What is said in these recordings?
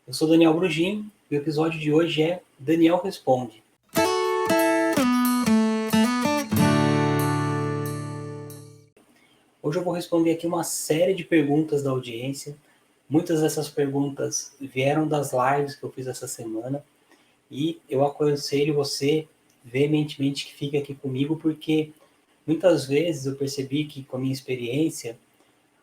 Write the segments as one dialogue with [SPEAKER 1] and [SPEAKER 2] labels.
[SPEAKER 1] Eu sou Daniel Brugin e o episódio de hoje é Daniel Responde. Hoje eu vou responder aqui uma série de perguntas da audiência. Muitas dessas perguntas vieram das lives que eu fiz essa semana e eu aconselho você veementemente que fique aqui comigo porque muitas vezes eu percebi que com a minha experiência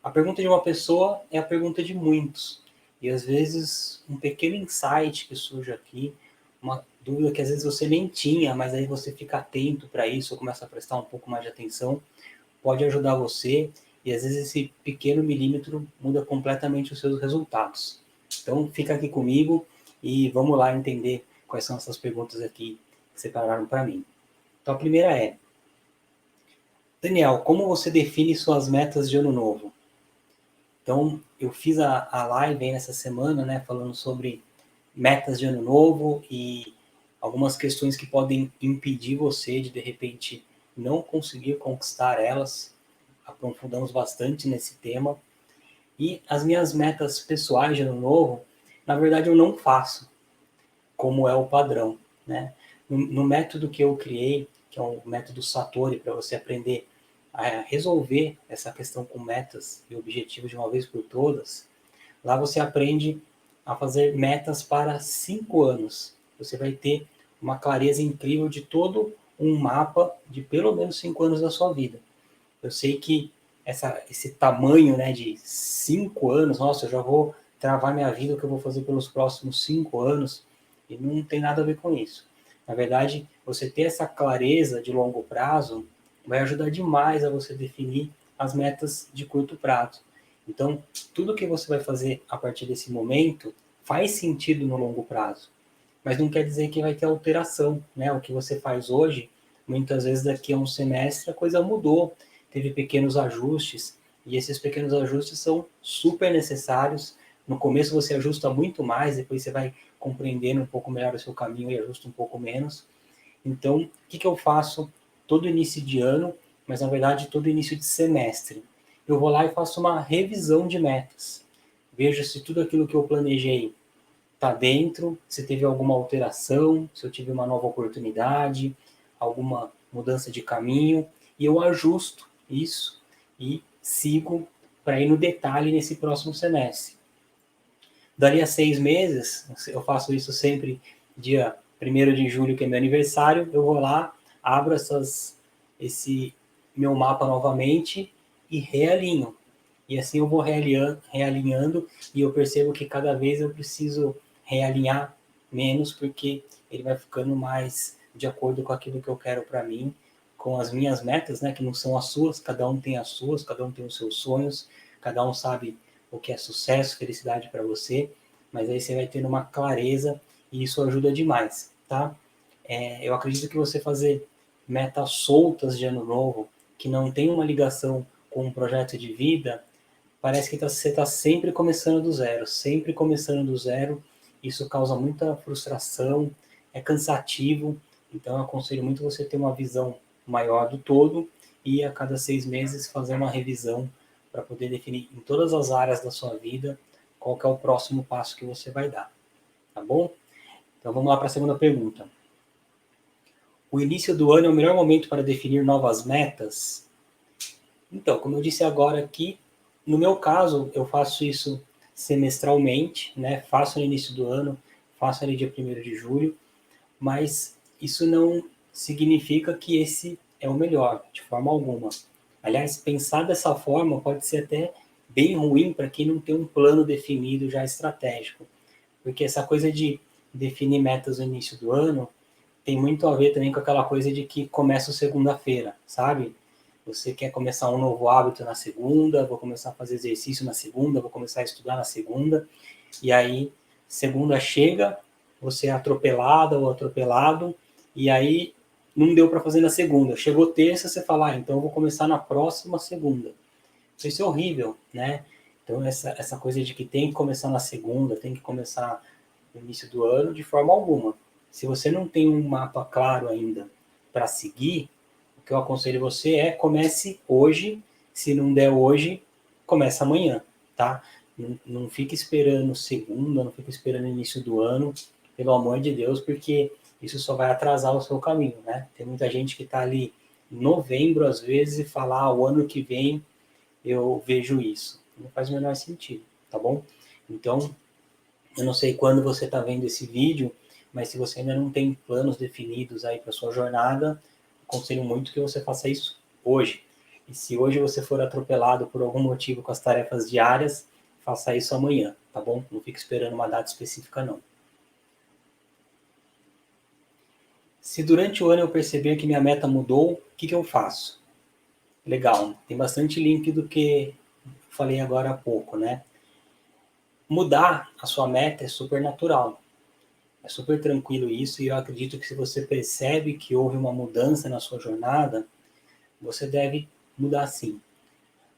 [SPEAKER 1] a pergunta de uma pessoa é a pergunta de muitos. E às vezes um pequeno insight que surge aqui, uma dúvida que às vezes você nem tinha, mas aí você fica atento para isso, ou começa a prestar um pouco mais de atenção, pode ajudar você. E às vezes esse pequeno milímetro muda completamente os seus resultados. Então fica aqui comigo e vamos lá entender quais são essas perguntas aqui que separaram para mim. Então a primeira é: Daniel, como você define suas metas de ano novo? Então, eu fiz a live aí nessa semana, né, falando sobre metas de ano novo e algumas questões que podem impedir você de repente, não conseguir conquistar elas. Aprofundamos bastante nesse tema. E as minhas metas pessoais de ano novo, na verdade, eu não faço, como é o padrão, né? No método que eu criei, que é o método Satori, para você aprender a resolver essa questão com metas e objetivos de uma vez por todas, lá você aprende a fazer metas para 5 anos. Você vai ter uma clareza incrível de todo um mapa de pelo menos 5 anos da sua vida. Eu sei que esse tamanho, né, de 5 anos, nossa, eu já vou travar minha vida, o que eu vou fazer pelos próximos 5 anos, e não tem nada a ver com isso. Na verdade, você ter essa clareza de longo prazo vai ajudar demais a você definir as metas de curto prazo. Então, tudo que você vai fazer a partir desse momento faz sentido no longo prazo, mas não quer dizer que vai ter alteração, né? O que você faz hoje, muitas vezes daqui a um semestre a coisa mudou, teve pequenos ajustes, e esses pequenos ajustes são super necessários. No começo você ajusta muito mais, depois você vai compreendendo um pouco melhor o seu caminho e ajusta um pouco menos. Então, o que eu faço todo início de ano, mas na verdade todo início de semestre? Eu vou lá e faço uma revisão de metas. Vejo se tudo aquilo que eu planejei está dentro, se teve alguma alteração, se eu tive uma nova oportunidade, alguma mudança de caminho, e eu ajusto isso e sigo para ir no detalhe nesse próximo semestre. Dali a 6 meses, eu faço isso sempre dia 1º de julho, que é meu aniversário, eu vou lá, abro esse meu mapa novamente e realinho. E assim eu vou realinhando e eu percebo que cada vez eu preciso realinhar menos, porque ele vai ficando mais de acordo com aquilo que eu quero para mim, com as minhas metas, né, que não são as suas, cada um tem as suas, cada um tem os seus sonhos, cada um sabe o que é sucesso, felicidade para você, mas aí você vai tendo uma clareza e isso ajuda demais, tá? Eu acredito que você fazer metas soltas de ano novo, que não tem uma ligação com um projeto de vida, parece que você está sempre começando do zero, sempre começando do zero. Isso causa muita frustração, é cansativo. Então, eu aconselho muito você ter uma visão maior do todo e a cada 6 meses fazer uma revisão para poder definir em todas as áreas da sua vida qual que é o próximo passo que você vai dar. Tá bom? Então, vamos lá para a segunda pergunta. O início do ano é o melhor momento para definir novas metas? Então, como eu disse agora aqui, no meu caso, eu faço isso semestralmente, né? Faço no início do ano, faço ali dia 1º de julho, mas isso não significa que esse é o melhor, de forma alguma. Aliás, pensar dessa forma pode ser até bem ruim para quem não tem um plano definido já estratégico, porque essa coisa de definir metas no início do ano tem muito a ver também com aquela coisa de que começa segunda-feira, sabe? Você quer começar um novo hábito na segunda, vou começar a fazer exercício na segunda, vou começar a estudar na segunda, e aí segunda chega, você é atropelada ou atropelado, e aí não deu para fazer na segunda. Chegou terça, você fala, então eu vou começar na próxima segunda. Isso é horrível, né? Então essa coisa de que tem que começar na segunda, tem que começar no início do ano, de forma alguma. Se você não tem um mapa claro ainda para seguir, o que eu aconselho você é comece hoje, se não der hoje, começa amanhã, tá? Não fica esperando segunda, não fica esperando início do ano, pelo amor de Deus, porque isso só vai atrasar o seu caminho, né? Tem muita gente que está ali em novembro, às vezes, e fala, o ano que vem eu vejo isso. Não faz o menor sentido, tá bom? Então, eu não sei quando você está vendo esse vídeo, mas se você ainda não tem planos definidos aí para sua jornada, aconselho muito que você faça isso hoje. E se hoje você for atropelado por algum motivo com as tarefas diárias, faça isso amanhã, tá bom? Não fique esperando uma data específica, não. Se durante o ano eu perceber que minha meta mudou, o que eu faço? Legal, tem bastante link do que falei agora há pouco, né? Mudar a sua meta é super natural. É super tranquilo isso, e eu acredito que se você percebe que houve uma mudança na sua jornada, você deve mudar sim.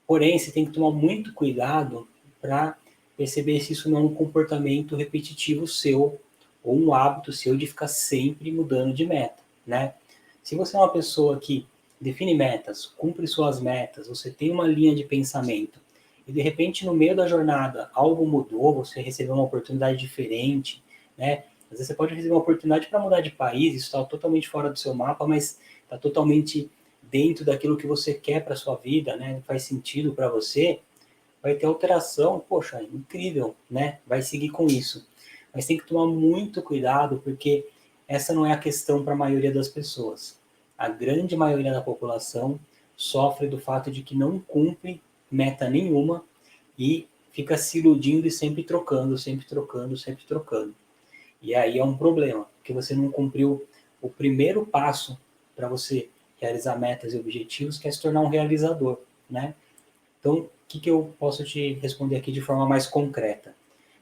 [SPEAKER 1] Porém, você tem que tomar muito cuidado para perceber se isso não é um comportamento repetitivo seu ou um hábito seu de ficar sempre mudando de meta, né? Se você é uma pessoa que define metas, cumpre suas metas, você tem uma linha de pensamento e de repente no meio da jornada algo mudou, você recebeu uma oportunidade diferente, né? Às vezes você pode receber uma oportunidade para mudar de país, isso está totalmente fora do seu mapa, mas está totalmente dentro daquilo que você quer para sua vida, né? Faz sentido para você, vai ter alteração, poxa, incrível, né? Vai seguir com isso. Mas tem que tomar muito cuidado, porque essa não é a questão para a maioria das pessoas. A grande maioria da população sofre do fato de que não cumpre meta nenhuma e fica se iludindo e sempre trocando, sempre trocando, sempre trocando. E aí é um problema, porque você não cumpriu o primeiro passo para você realizar metas e objetivos, que é se tornar um realizador, né? Então, o que eu posso te responder aqui de forma mais concreta?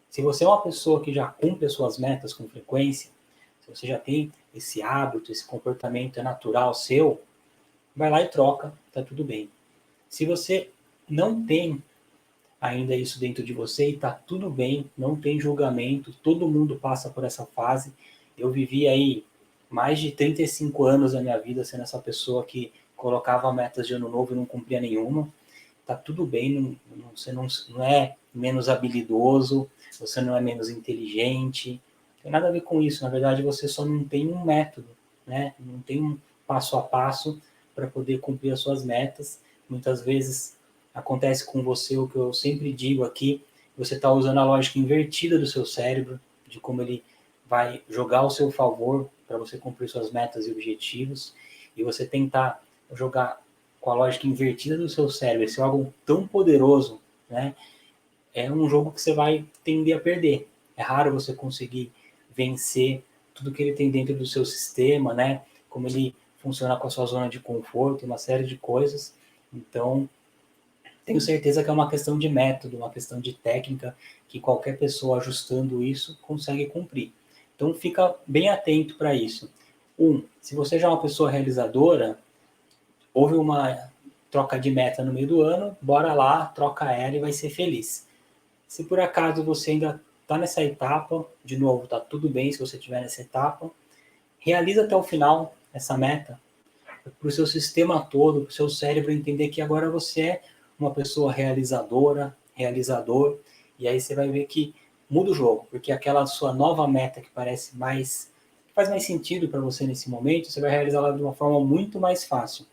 [SPEAKER 1] Se você é uma pessoa que já cumpre as suas metas com frequência, se você já tem esse hábito, esse comportamento é natural seu, vai lá e troca, tá tudo bem. Se você não tem ainda isso dentro de você e tá tudo bem, não tem julgamento, todo mundo passa por essa fase. Eu vivi aí mais de 35 anos da minha vida sendo essa pessoa que colocava metas de ano novo e não cumpria nenhuma. Tá tudo bem, você não é menos habilidoso, você não é menos inteligente, não tem nada a ver com isso. Na verdade, você só não tem um método, né? Não tem um passo a passo para poder cumprir as suas metas. Muitas vezes acontece com você o que eu sempre digo aqui, você está usando a lógica invertida do seu cérebro, de como ele vai jogar ao seu favor para você cumprir suas metas e objetivos, e você tentar jogar com a lógica invertida do seu cérebro, esse órgão tão poderoso, né? É um jogo que você vai tender a perder. É raro você conseguir vencer tudo que ele tem dentro do seu sistema, né? Como ele funciona com a sua zona de conforto, uma série de coisas. Então, tenho certeza que é uma questão de método, uma questão de técnica, que qualquer pessoa ajustando isso consegue cumprir. Então, fica bem atento para isso. Se você já é uma pessoa realizadora, houve uma troca de meta no meio do ano, bora lá, troca ela e vai ser feliz. Se por acaso você ainda está nessa etapa, de novo, tá tudo bem se você estiver nessa etapa, realiza até o final essa meta, para o seu sistema todo, para o seu cérebro entender que agora você é uma pessoa realizadora, realizador, e aí você vai ver que muda o jogo, porque aquela sua nova meta que parece mais, que faz mais sentido para você nesse momento, você vai realizá-la de uma forma muito mais fácil.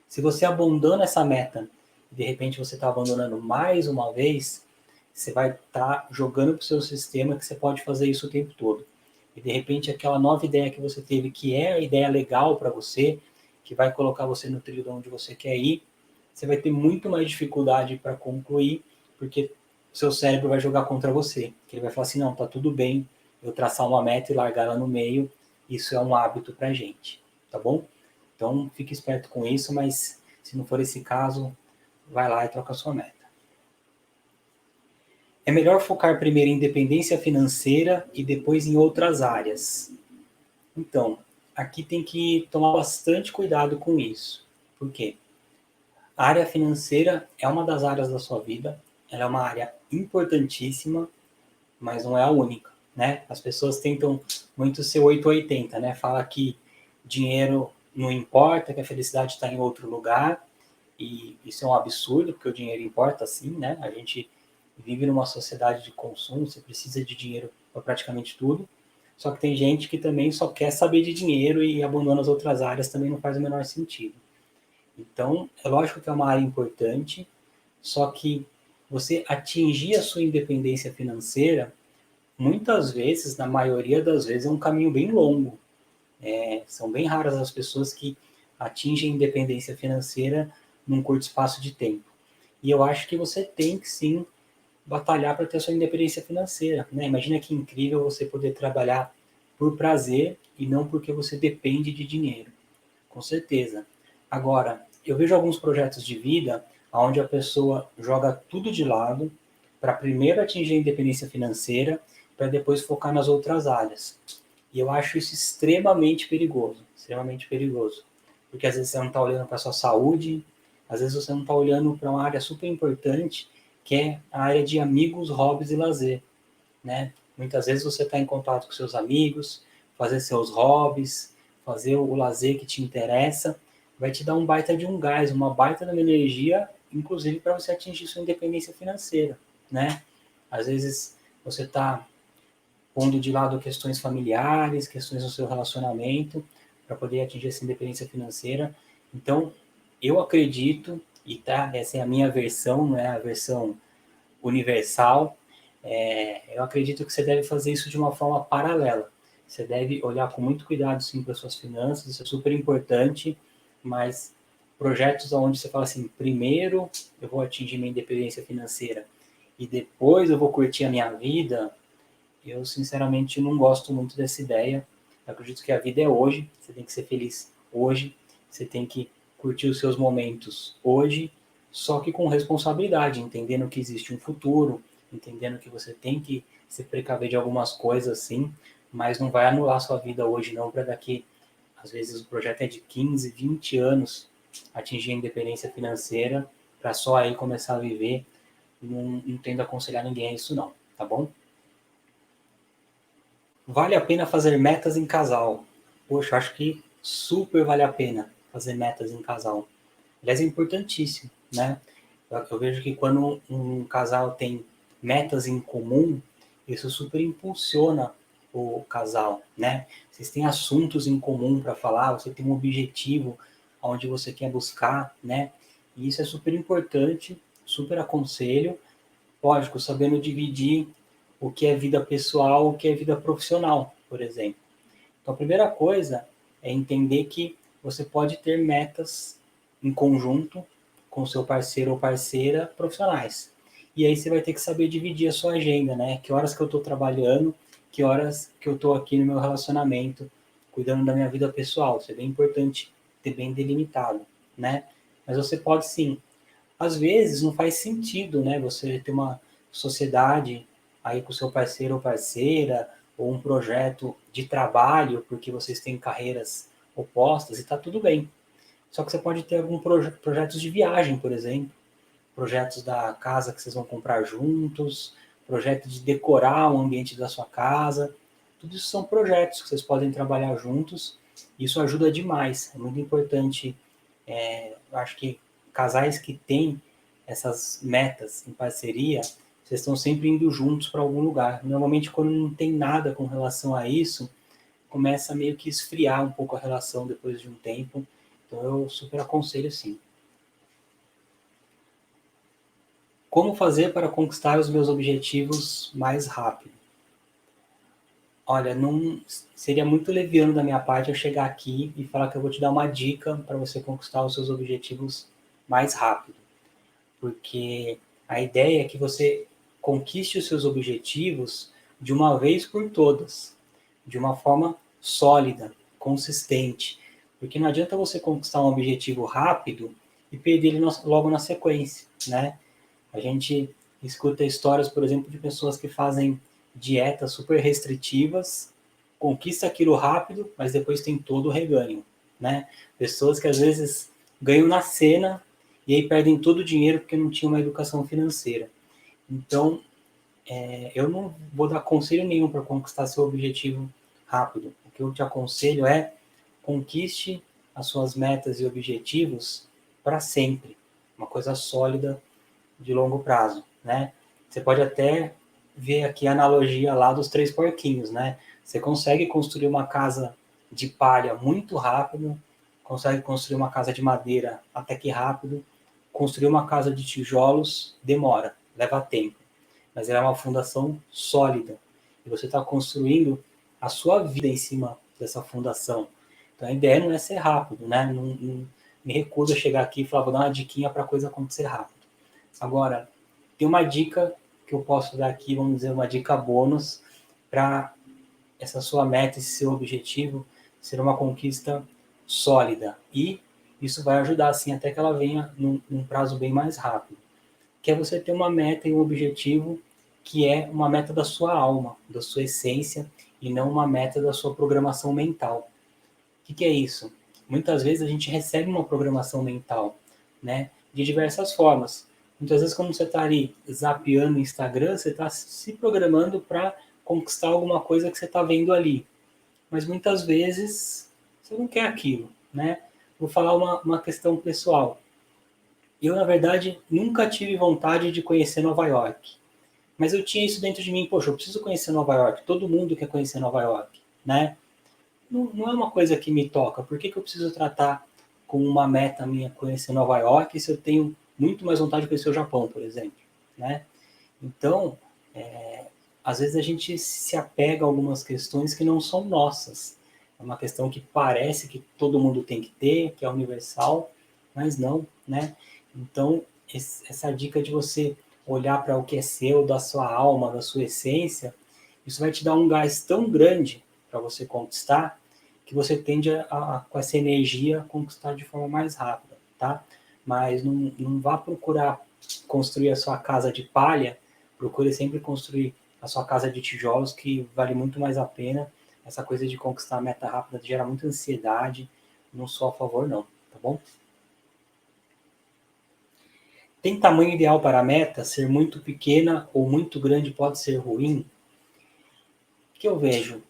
[SPEAKER 1] Se você abandona essa meta, de repente você está abandonando mais uma vez, você vai estar jogando para o seu sistema que você pode fazer isso o tempo todo. E de repente aquela nova ideia que você teve, que é a ideia legal para você, que vai colocar você no trilho de onde você quer ir, você vai ter muito mais dificuldade para concluir, porque o seu cérebro vai jogar contra você. Que ele vai falar assim, não, tá tudo bem eu traçar uma meta e largar ela no meio, isso é um hábito para a gente, tá bom? Então, fique esperto com isso, mas se não for esse caso, vai lá e troca a sua meta. É melhor focar primeiro em independência financeira e depois em outras áreas. Então, aqui tem que tomar bastante cuidado com isso. Por quê? A área financeira é uma das áreas da sua vida, ela é uma área importantíssima, mas não é a única, né? As pessoas tentam muito ser 880, né? Fala que dinheiro não importa, que a felicidade está em outro lugar, e isso é um absurdo, porque o dinheiro importa sim, né? A gente vive numa sociedade de consumo, você precisa de dinheiro para praticamente tudo. Só que tem gente que também só quer saber de dinheiro e abandona as outras áreas, também não faz o menor sentido. Então, é lógico que é uma área importante, só que você atingir a sua independência financeira, muitas vezes, na maioria das vezes, é um caminho bem longo. São bem raras as pessoas que atingem independência financeira num curto espaço de tempo. E eu acho que você tem que sim batalhar para ter a sua independência financeira. Né? Imagina que incrível você poder trabalhar por prazer e não porque você depende de dinheiro. Com certeza. Agora, eu vejo alguns projetos de vida onde a pessoa joga tudo de lado para primeiro atingir a independência financeira, para depois focar nas outras áreas. E eu acho isso extremamente perigoso. Porque às vezes você não está olhando para a sua saúde, às vezes você não está olhando para uma área super importante, que é a área de amigos, hobbies e lazer. Né? Muitas vezes você está em contato com seus amigos, fazer seus hobbies, fazer o lazer que te interessa, vai te dar um baita de um gás, uma baita de uma energia, inclusive para você atingir sua independência financeira. Né? Às vezes você está pondo de lado questões familiares, questões do seu relacionamento, para poder atingir essa independência financeira. Então, eu acredito, e tá, essa é a minha versão, não é a versão universal, eu acredito que você deve fazer isso de uma forma paralela. Você deve olhar com muito cuidado, sim, para as suas finanças, isso é super importante, mas projetos onde você fala assim, primeiro eu vou atingir minha independência financeira e depois eu vou curtir a minha vida, eu, sinceramente, não gosto muito dessa ideia. Eu acredito que a vida é hoje, você tem que ser feliz hoje, você tem que curtir os seus momentos hoje, só que com responsabilidade, entendendo que existe um futuro, entendendo que você tem que se precaver de algumas coisas, sim, mas não vai anular sua vida hoje, não, para daqui, às vezes o projeto é de 15, 20 anos, atingir a independência financeira, para só aí começar a viver. Não tendo a aconselhar ninguém a isso, não, tá bom? Vale a pena fazer metas em casal? Poxa, acho que super vale a pena fazer metas em casal. Aliás, é importantíssimo, né? Eu vejo que quando um casal tem metas em comum, isso super impulsiona o casal, né? Vocês têm assuntos em comum para falar, você tem um objetivo onde você quer buscar, né? E isso é super importante, super aconselho, lógico, sabendo dividir o que é vida pessoal, o que é vida profissional, por exemplo. Então, a primeira coisa é entender que você pode ter metas em conjunto com seu parceiro ou parceira profissionais. E aí você vai ter que saber dividir a sua agenda, né? Que horas que eu estou trabalhando, que horas que eu estou aqui no meu relacionamento, cuidando da minha vida pessoal. Isso é bem importante ter bem delimitado, né? Mas você pode sim. Às vezes não faz sentido, né? Você ter uma sociedade aí com seu parceiro ou parceira, ou um projeto de trabalho, porque vocês têm carreiras opostas e está tudo bem. Só que você pode ter alguns projetos de viagem, por exemplo, projetos da casa que vocês vão comprar juntos, projeto de decorar o ambiente da sua casa. Tudo isso são projetos que vocês podem trabalhar juntos. Isso ajuda demais. É muito importante. Eu acho que casais que têm essas metas em parceria, vocês estão sempre indo juntos para algum lugar. Normalmente, quando não tem nada com relação a isso, começa a meio que esfriar um pouco a relação depois de um tempo. Então, eu super aconselho sim. Como fazer para conquistar os meus objetivos mais rápido? Olha, não seria muito leviano da minha parte eu chegar aqui e falar que eu vou te dar uma dica para você conquistar os seus objetivos mais rápido, porque a ideia é que você conquiste os seus objetivos de uma vez por todas, de uma forma sólida, consistente, porque não adianta você conquistar um objetivo rápido e perder ele logo na sequência, né? A gente escuta histórias, por exemplo, de pessoas que fazem dietas super restritivas, conquista aquilo rápido, mas depois tem todo o reganho, né? Pessoas que às vezes ganham na cena e aí perdem todo o dinheiro porque não tinham uma educação financeira. Então, eu não vou dar conselho nenhum para conquistar seu objetivo rápido. O que eu te aconselho é conquiste as suas metas e objetivos para sempre, uma coisa sólida de longo prazo, né? Você pode até ver aqui a analogia lá dos 3 porquinhos, né? Você consegue construir uma casa de palha muito rápido, consegue construir uma casa de madeira até que rápido, construir uma casa de tijolos demora, leva tempo, mas ela é uma fundação sólida. E você está construindo a sua vida em cima dessa fundação. Então a ideia não é ser rápido, né? Não me recuso a chegar aqui e falar, vou dar uma diquinha para a coisa acontecer rápido. Agora, tem uma dica que eu posso dar aqui, vamos dizer, uma dica bônus para essa sua meta, esse seu objetivo ser uma conquista sólida. E isso vai ajudar, assim, até que ela venha num prazo bem mais rápido. Que é você ter uma meta e um objetivo que é uma meta da sua alma, da sua essência, e não uma meta da sua programação mental. O que é isso? Muitas vezes a gente recebe uma programação mental, né? De diversas formas. Muitas vezes, quando você está ali zapeando no Instagram, você está se programando para conquistar alguma coisa que você está vendo ali. Mas muitas vezes você não quer aquilo, né? Vou falar uma questão pessoal. Eu, na verdade, nunca tive vontade de conhecer Nova York. Mas eu tinha isso dentro de mim, poxa, eu preciso conhecer Nova York. Todo mundo quer conhecer Nova York, né? Não é uma coisa que me toca. Por que eu preciso tratar como uma meta minha conhecer Nova York se eu tenho muito mais vontade de conhecer o Japão, por exemplo, né? Então, às vezes a gente se apega a algumas questões que não são nossas. É uma questão que parece que todo mundo tem que ter, que é universal, mas não, né? Então, essa dica de você olhar para o que é seu, da sua alma, da sua essência, isso vai te dar um gás tão grande para você conquistar, que você tende com essa energia, conquistar de forma mais rápida, tá? Mas não vá procurar construir a sua casa de palha, procure sempre construir a sua casa de tijolos, que vale muito mais a pena. Essa coisa de conquistar a meta rápida gera muita ansiedade, não sou a favor não, tá bom? Tem tamanho ideal para a meta? Ser muito pequena ou muito grande pode ser ruim? O que eu vejo?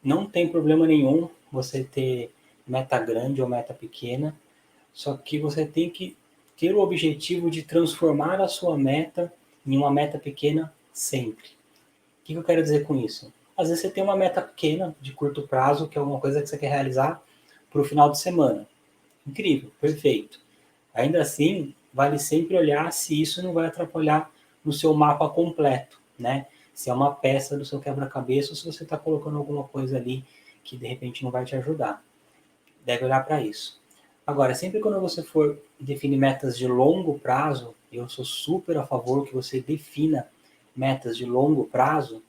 [SPEAKER 1] Não tem problema nenhum você ter meta grande ou meta pequena, só que você tem que ter o objetivo de transformar a sua meta em uma meta pequena sempre. O que eu quero dizer com isso? Às vezes você tem uma meta pequena, de curto prazo, que é alguma coisa que você quer realizar para o final de semana. Incrível, perfeito. Ainda assim, vale sempre olhar se isso não vai atrapalhar no seu mapa completo, né? Se é uma peça do seu quebra-cabeça ou se você está colocando alguma coisa ali que de repente não vai te ajudar. Deve olhar para isso. Agora, sempre quando você for definir metas de longo prazo, eu sou super a favor que você defina metas de longo prazo,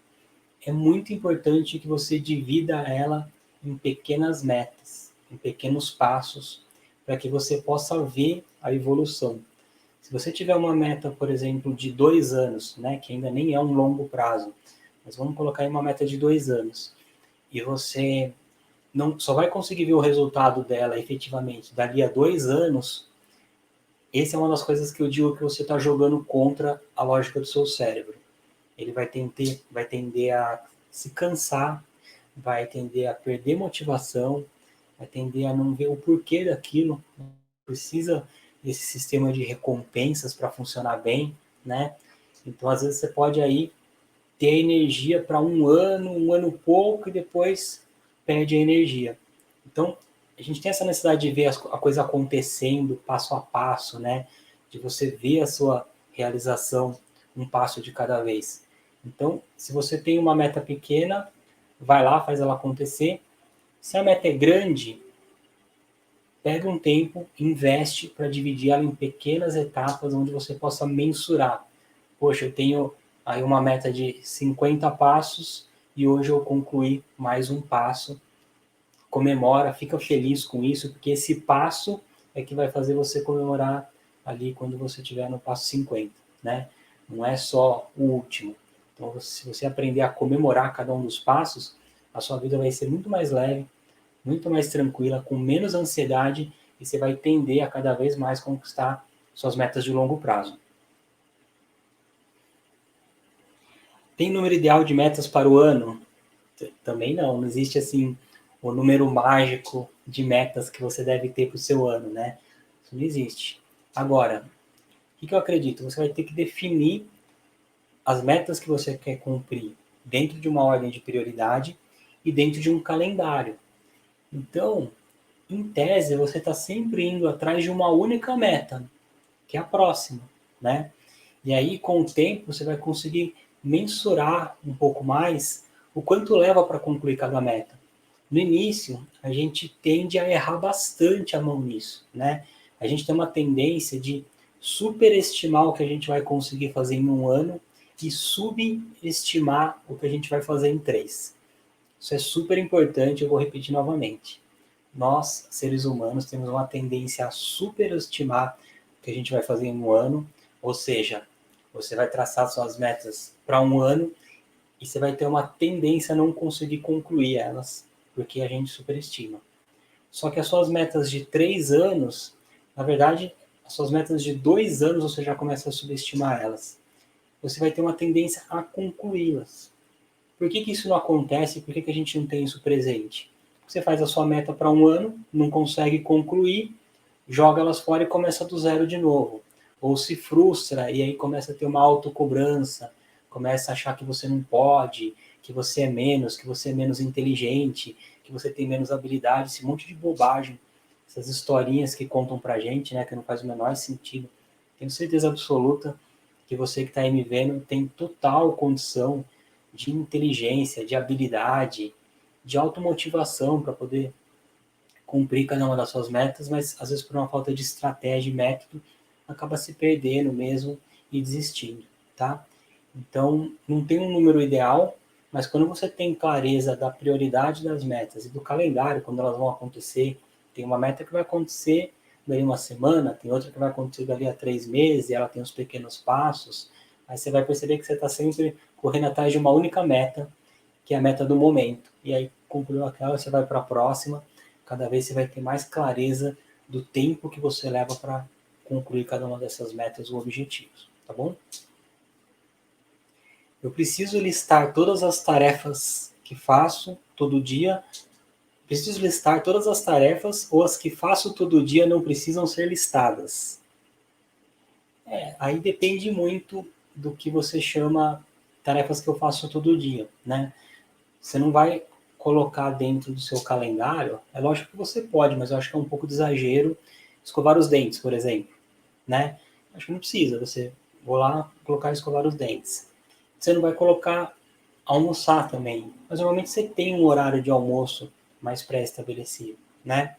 [SPEAKER 1] é muito importante que você divida ela em pequenas metas, em pequenos passos, para que você possa ver a evolução. Se você tiver uma meta, por exemplo, de 2 anos, né, que ainda nem é um longo prazo, mas vamos colocar aí uma meta de 2 anos, e você não só vai conseguir ver o resultado dela efetivamente dali a 2 anos, essa é uma das coisas que eu digo que você está jogando contra a lógica do seu cérebro. Ele vai tender a se cansar, vai tender a perder motivação, vai tender a não ver o porquê daquilo. Precisa desse sistema de recompensas para funcionar bem, né? Então, às vezes, você pode aí ter energia para um ano e pouco, e depois perde a energia. Então, a gente tem essa necessidade de ver a coisa acontecendo passo a passo, né? De você ver a sua realização um passo de cada vez. Então, se você tem uma meta pequena, vai lá, faz ela acontecer. Se a meta é grande, pega um tempo, investe para dividir ela em pequenas etapas onde você possa mensurar. Poxa, eu tenho aí uma meta de 50 passos e hoje eu concluí mais um passo. Comemora, fica feliz com isso, porque esse passo é que vai fazer você comemorar ali quando você estiver no passo 50, né? Não é só o último. Então, se você aprender a comemorar cada um dos passos, a sua vida vai ser muito mais leve, muito mais tranquila, com menos ansiedade, e você vai tender a cada vez mais conquistar suas metas de longo prazo. Tem número ideal de metas para o ano? Também não existe assim o número mágico de metas que você deve ter para o seu ano, né? Isso não existe. Agora, o que eu acredito? Você vai ter que definir as metas que você quer cumprir dentro de uma ordem de prioridade e dentro de um calendário. Então, em tese, você está sempre indo atrás de uma única meta, que é a próxima, né? E aí, com o tempo, você vai conseguir mensurar um pouco mais o quanto leva para concluir cada meta. No início, a gente tende a errar bastante a mão nisso, né? A gente tem uma tendência de superestimar o que a gente vai conseguir fazer em um ano e subestimar o que a gente vai fazer em 3. Isso é super importante, eu vou repetir novamente. Nós, seres humanos, temos uma tendência a superestimar o que a gente vai fazer em um ano, ou seja, você vai traçar suas metas para um ano e você vai ter uma tendência a não conseguir concluir elas, porque a gente superestima. Só que as suas metas de 3 anos, na verdade, as suas metas de 2 anos você já começa a subestimar elas. Você vai ter uma tendência a concluí-las. Por que isso não acontece? Por que a gente não tem isso presente? Você faz a sua meta para um ano, não consegue concluir, joga elas fora e começa do zero de novo. Ou se frustra e aí começa a ter uma autocobrança, começa a achar que você não pode, que você é menos inteligente, que você tem menos habilidade, esse monte de bobagem, essas historinhas que contam pra gente, né, que não faz o menor sentido. Tenho certeza absoluta que você que está aí me vendo tem total condição de inteligência, de habilidade, de automotivação para poder cumprir cada uma das suas metas, mas às vezes por uma falta de estratégia e método, acaba se perdendo mesmo e desistindo, tá? Então, não tem um número ideal, mas quando você tem clareza da prioridade das metas e do calendário, quando elas vão acontecer, tem uma meta que vai acontecer dali uma semana, tem outra que vai acontecer dali a 3 meses, e ela tem os pequenos passos, aí você vai perceber que você está sempre correndo atrás de uma única meta, que é a meta do momento. E aí, concluiu aquela, você vai para a próxima, cada vez você vai ter mais clareza do tempo que você leva para concluir cada uma dessas metas ou objetivos, tá bom? Eu preciso listar todas as tarefas que faço todo dia. Preciso listar todas as tarefas ou as que faço todo dia não precisam ser listadas. Aí depende muito do que você chama tarefas que eu faço todo dia, né? Você não vai colocar dentro do seu calendário, é lógico que você pode, mas eu acho que é um pouco de exagero escovar os dentes, por exemplo, né? Acho que não precisa, você vou lá colocar escovar os dentes. Você não vai colocar almoçar também, mas normalmente você tem um horário de almoço mais pré-estabelecido, né?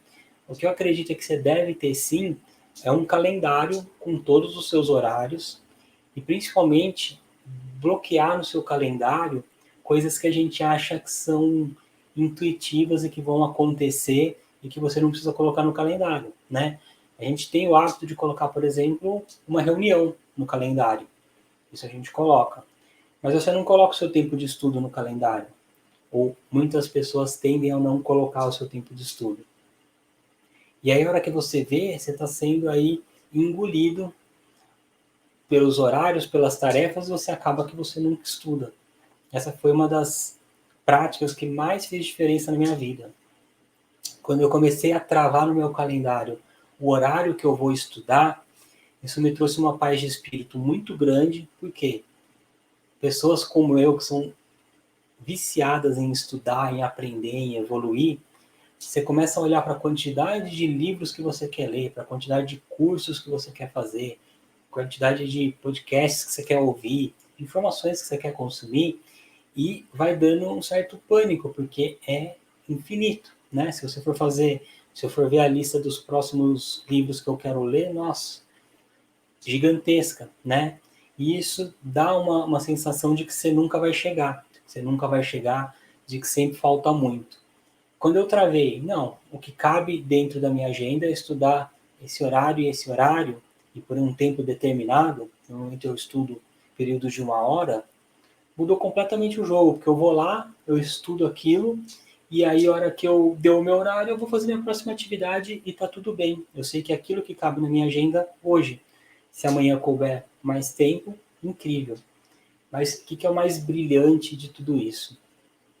[SPEAKER 1] O que eu acredito é que você deve ter sim é um calendário com todos os seus horários e principalmente bloquear no seu calendário coisas que a gente acha que são intuitivas e que vão acontecer e que você não precisa colocar no calendário, né? A gente tem o hábito de colocar, por exemplo, uma reunião no calendário. Isso a gente coloca. Mas você não coloca o seu tempo de estudo no calendário. Ou muitas pessoas tendem a não colocar o seu tempo de estudo. E aí, a hora que você vê, você está sendo aí engolido pelos horários, pelas tarefas, você acaba que você nunca estuda. Essa foi uma das práticas que mais fez diferença na minha vida. Quando eu comecei a travar no meu calendário o horário que eu vou estudar, isso me trouxe uma paz de espírito muito grande, porque pessoas como eu, que são viciadas em estudar, em aprender, em evoluir, você começa a olhar para a quantidade de livros que você quer ler, para a quantidade de cursos que você quer fazer, quantidade de podcasts que você quer ouvir, informações que você quer consumir, e vai dando um certo pânico, porque é infinito, né? Se eu for ver a lista dos próximos livros que eu quero ler, nossa, gigantesca, né? E isso dá uma sensação de que você nunca vai chegar, de que sempre falta muito. Quando eu travei, não, o que cabe dentro da minha agenda é estudar esse horário, e por um tempo determinado, normalmente eu estudo períodos de 1 hora, mudou completamente o jogo, porque eu vou lá, eu estudo aquilo, e aí a hora que eu deu o meu horário, eu vou fazer minha próxima atividade e tá tudo bem. Eu sei que é aquilo que cabe na minha agenda hoje. Se amanhã couber mais tempo, incrível. Mas o que é o mais brilhante de tudo isso?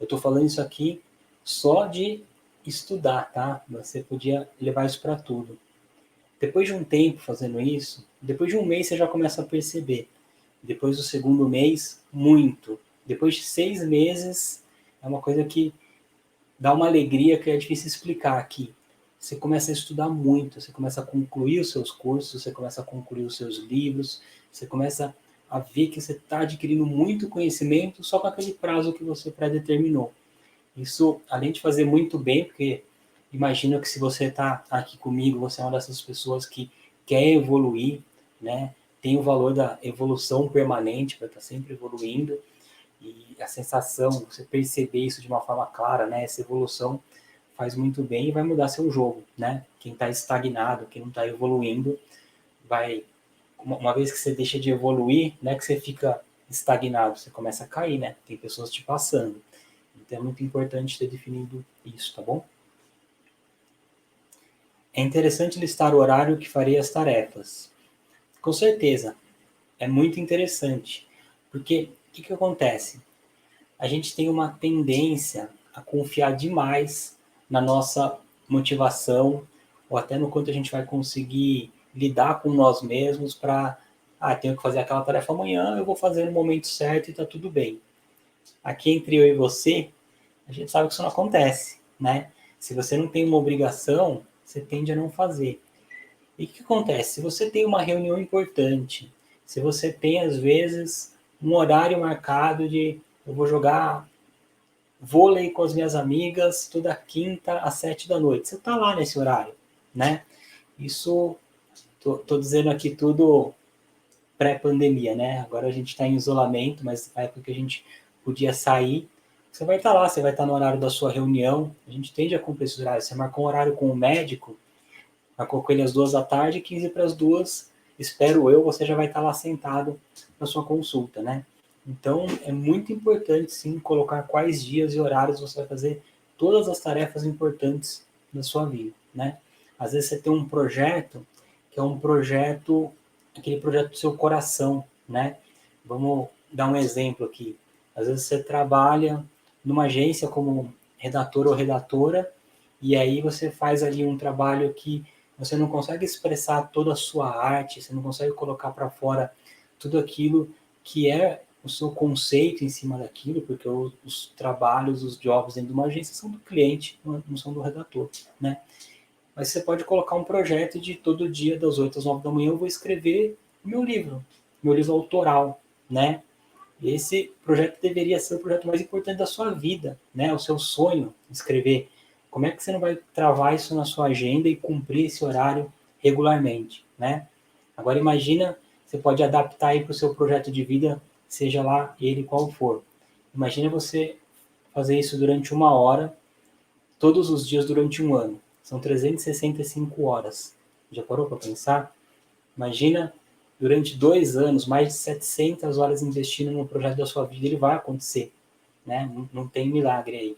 [SPEAKER 1] Eu estou falando isso aqui só de estudar, tá? Você podia levar isso para tudo. Depois de um tempo fazendo isso, depois de um mês você já começa a perceber. Depois do segundo mês, muito. Depois de 6 meses, é uma coisa que dá uma alegria que é difícil explicar aqui. Você começa a estudar muito, você começa a concluir os seus cursos, você começa a concluir os seus livros, você começa a ver que você está adquirindo muito conhecimento só com aquele prazo que você predeterminou. Isso, além de fazer muito bem, porque imagino que se você está aqui comigo, você é uma dessas pessoas que quer evoluir, né? Tem o valor da evolução permanente, para estar sempre evoluindo, e a sensação, você perceber isso de uma forma clara, né? Essa evolução faz muito bem e vai mudar seu jogo, né? Quem está estagnado, quem não está evoluindo, vai, uma vez que você deixa de evoluir, não é que você fica estagnado, você começa a cair, né? Tem pessoas te passando. Então é muito importante ter definido isso, tá bom? É interessante listar o horário que farei as tarefas. Com certeza, é muito interessante. Porque o que acontece? A gente tem uma tendência a confiar demais na nossa motivação ou até no quanto a gente vai conseguir lidar com nós mesmos para, tenho que fazer aquela tarefa amanhã, eu vou fazer no momento certo e está tudo bem. Aqui entre eu e você, a gente sabe que isso não acontece, né? Se você não tem uma obrigação, você tende a não fazer. E o que acontece? Se você tem uma reunião importante, se você tem, às vezes, um horário marcado de eu vou jogar vôlei com as minhas amigas toda quinta às 7 da noite. Você está lá nesse horário, né? Isso, tô dizendo aqui tudo pré-pandemia, né? Agora a gente está em isolamento, mas na época que a gente podia sair, você vai estar lá, você vai estar no horário da sua reunião. A gente tende a cumprir esse horário. Você marcou um horário com o médico, marcou com ele às 2 da tarde, 15 para as 2, espero eu, você já vai estar lá sentado na sua consulta, né? Então, é muito importante, sim, colocar quais dias e horários você vai fazer todas as tarefas importantes da sua vida, né? Às vezes você tem um projeto que é um projeto, aquele projeto do seu coração, né? Vamos dar um exemplo aqui. Às vezes você trabalha numa agência como redator ou redatora, e aí você faz ali um trabalho que você não consegue expressar toda a sua arte, você não consegue colocar para fora tudo aquilo que é o seu conceito em cima daquilo, porque os trabalhos, os jobs dentro de uma agência são do cliente, não são do redator, né? Mas você pode colocar um projeto de todo dia, das 8 às 9 da manhã, eu vou escrever meu livro autoral, né? Esse projeto deveria ser o projeto mais importante da sua vida, né? O seu sonho, escrever. Como é que você não vai travar isso na sua agenda e cumprir esse horário regularmente, né? Agora imagina, você pode adaptar aí para o seu projeto de vida, seja lá ele qual for. Imagina você fazer isso durante 1 hora, todos os dias durante um ano. São 365 horas. Já parou para pensar? Imagina, durante 2 anos, mais de 700 horas investindo no projeto da sua vida, ele vai acontecer, né? Não tem milagre aí.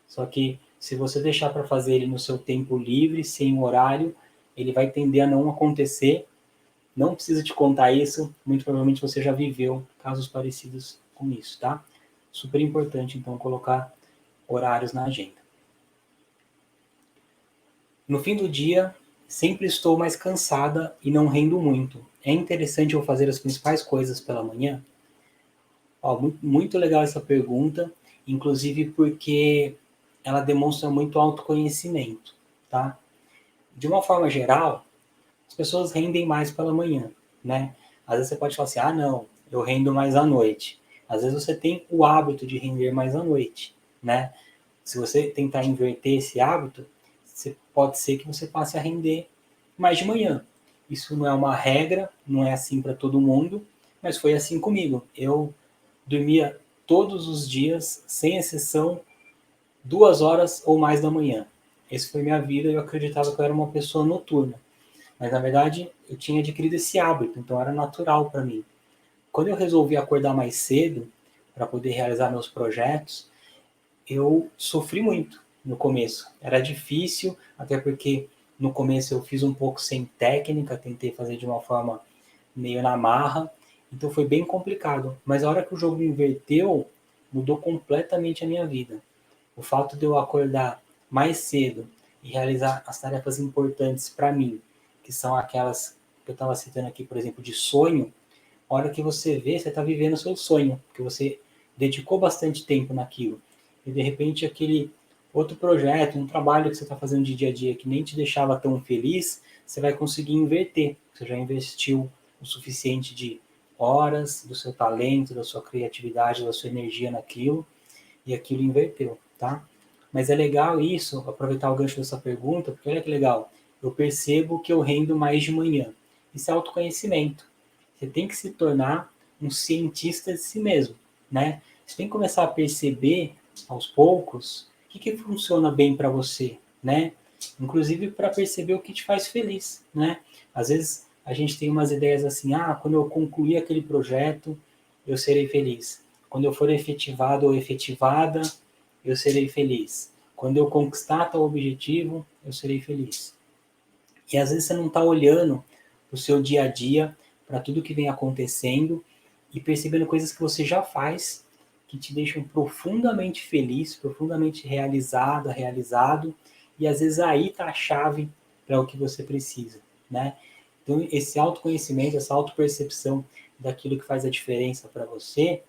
[SPEAKER 1] Só que se você deixar para fazer ele no seu tempo livre, sem um horário, ele vai tender a não acontecer. Não precisa te contar isso, muito provavelmente você já viveu casos parecidos com isso, tá? Super importante, então, colocar horários na agenda. No fim do dia, sempre estou mais cansada e não rendo muito. É interessante eu fazer as principais coisas pela manhã? Ó, muito legal essa pergunta, inclusive porque ela demonstra muito autoconhecimento, tá? De uma forma geral, as pessoas rendem mais pela manhã, né? Às vezes você pode falar assim, não, eu rendo mais à noite. Às vezes você tem o hábito de render mais à noite, né? Se você tentar inverter esse hábito, pode ser que você passe a render mais de manhã. Isso não é uma regra, não é assim para todo mundo, mas foi assim comigo. Eu dormia todos os dias, sem exceção, 2 horas ou mais da manhã. Essa foi minha vida e eu acreditava que eu era uma pessoa noturna. Mas na verdade eu tinha adquirido esse hábito, então era natural para mim. Quando eu resolvi acordar mais cedo para poder realizar meus projetos, eu sofri muito no começo. Era difícil, até porque no começo eu fiz um pouco sem técnica, tentei fazer de uma forma meio na marra, então foi bem complicado. Mas a hora que o jogo inverteu, mudou completamente a minha vida. O fato de eu acordar mais cedo e realizar as tarefas importantes para mim, que são aquelas que eu estava citando aqui, por exemplo, de sonho, a hora que você vê, você está vivendo o seu sonho, porque você dedicou bastante tempo naquilo. E de repente aquele outro projeto, um trabalho que você está fazendo de dia a dia que nem te deixava tão feliz, você vai conseguir inverter. Você já investiu o suficiente de horas, do seu talento, da sua criatividade, da sua energia naquilo, e aquilo inverteu, tá? Mas é legal isso, aproveitar o gancho dessa pergunta, porque olha que legal, eu percebo que eu rendo mais de manhã. Isso é autoconhecimento. Você tem que se tornar um cientista de si mesmo, né? Você tem que começar a perceber, aos poucos, o que funciona bem para você, né? Inclusive para perceber o que te faz feliz, né? Às vezes a gente tem umas ideias assim, quando eu concluir aquele projeto, eu serei feliz. Quando eu for efetivado ou efetivada, eu serei feliz. Quando eu conquistar tal objetivo, eu serei feliz. E às vezes você não está olhando para o seu dia a dia, para tudo que vem acontecendo e percebendo coisas que você já faz que te deixam profundamente feliz, profundamente realizada, realizado, e às vezes aí está a chave para o que você precisa, né? Então esse autoconhecimento, essa autopercepção daquilo que faz a diferença para você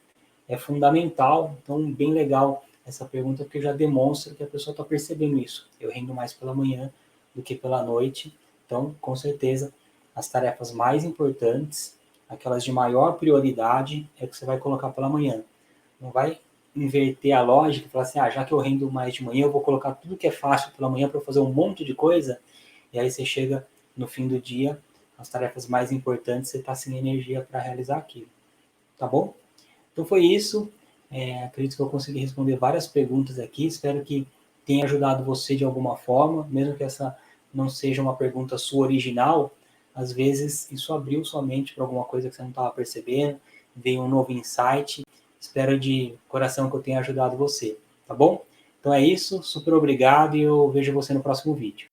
[SPEAKER 1] é fundamental. Então bem legal essa pergunta porque já demonstra que a pessoa está percebendo isso. Eu rendo mais pela manhã do que pela noite. Então, com certeza, as tarefas mais importantes, aquelas de maior prioridade, é que você vai colocar pela manhã. Não vai inverter a lógica e falar assim, já que eu rendo mais de manhã, eu vou colocar tudo que é fácil pela manhã para fazer um monte de coisa, e aí você chega no fim do dia, as tarefas mais importantes, você está sem energia para realizar aquilo. Tá bom? Então foi isso. Acredito que eu consegui responder várias perguntas aqui. Espero que tenha ajudado você de alguma forma, mesmo que essa não seja uma pergunta sua original. Às vezes isso abriu sua mente para alguma coisa que você não estava percebendo, veio um novo insight. Espero de coração que eu tenha ajudado você, tá bom? Então é isso, super obrigado e eu vejo você no próximo vídeo.